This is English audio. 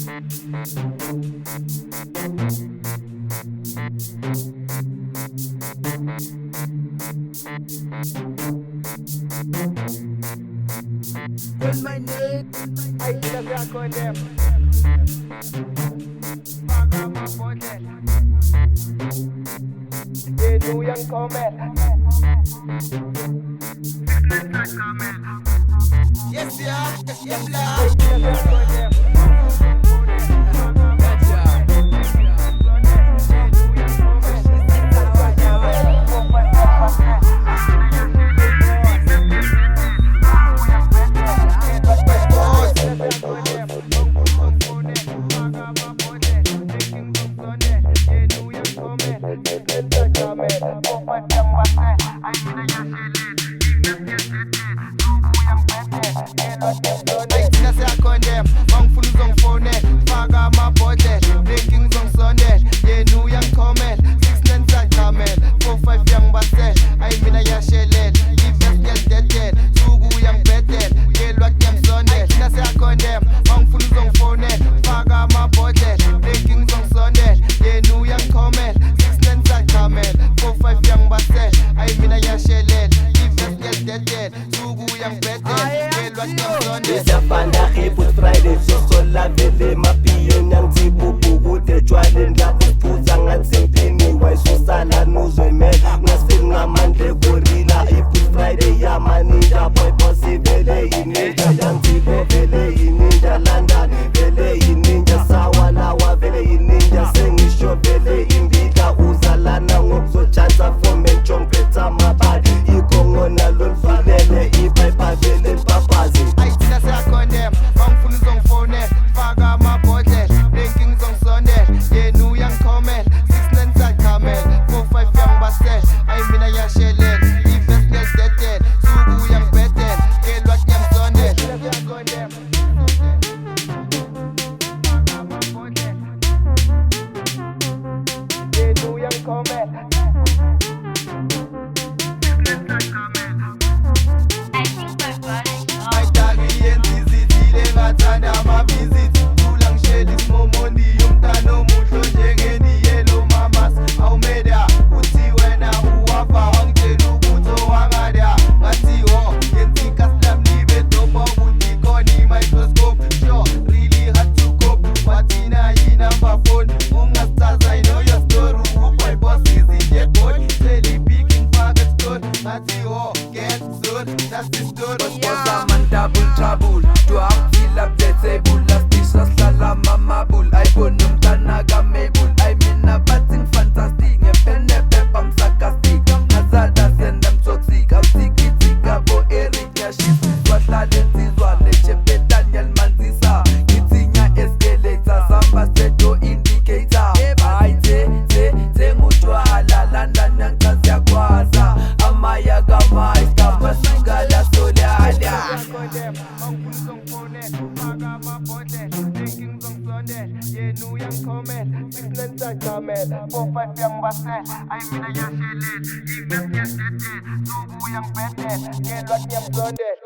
When my name, I just rock on them. They know young comment. Yes, yeah, yes, I yeah. just rock on them. Aitina siyakondem, bangifuna uzongifone, faka amabhodlela, drinking uzongisondela, yena uyangikhomela, 6 sachamela, 4-5 yangibasela, ayi mina ngiyashelela, ivesi ngiyalidedela, suku uyangibhedela, ngelwa kuyamsondela. Aitina siyakondem, bangifuna uzongifone, faka amabhodlela, drinking uzongisondela, yena uyangikhomela, 6 sachamela, 4-5 yangibasela, ayi mina ngiyashelela, ivesi ngiyalidedela, suku uyangibhedela, ngelwa kuyamsondela. Isiyafana Good Friday sosola vele mapiyon yang zibubu kude jwaleni lapho siphuza ngathi impini wayisosala nuzwemela ngasifili ngamandle gorilla i-Good Friday yamaninja boy boss vele yininja yanzibo vele yininja London vele yininja sawalawa vele yininja sengisho vele imbika uzalana ngokuzojansa from enchompetha mabali ikongona lolfulele ipipa vele mpapazi. Aitina siyakondem, bangifuna uzongifonela, faka amabhodlela, drinking uzongisondela, yena uyangikhomela, 6 sachamela, 4-5 yangibasela, ayi mina ngiyashelela, ivesi ngiyalidedela, suku uyangibhedela, ngelwa kuyamsondela. Siyakondem. Yena uyangikhomela. Ayidali yenzizithile ngathanda amavizithi, thula ngishela isimomondi yomntana omuhle onjengendiyelo mamas. Awumeda uthi wena uwafa wangitshela ukuthi owangada, ngathi ho yenza i-custom libe dopa ukuthi ikhona i-microscope, sure really hard to cope, wathina yi-number phone ungasithaza I know your story, uboy boss izinje body seli picking faka story, ngathi ho get soon, that's the story. Zaman double trouble to feel up the table last dishes lala mama bull I put them tanaga mebul I mean a batting fantastic a pen pepam sarcastic Nazada send them toxic I'm sick abo Eric ya shit what la dentizwa lechepe Daniel Manzisa Kitinya escalator samba seto indicator I te mutwala London yang kazi ya kwaza amaya gama iskapa sungala solala. Siyakondem. Bangifuna uzongifonela, faka amabhodlela, drinking uzongisondela, yena uyangikhomela, 6 sachamela, 4-5 yangibasela, ayi mina ngiyashelela, ivesi ngiyalidedela, suku uyangibhedela, ngelwa kuyamsondela.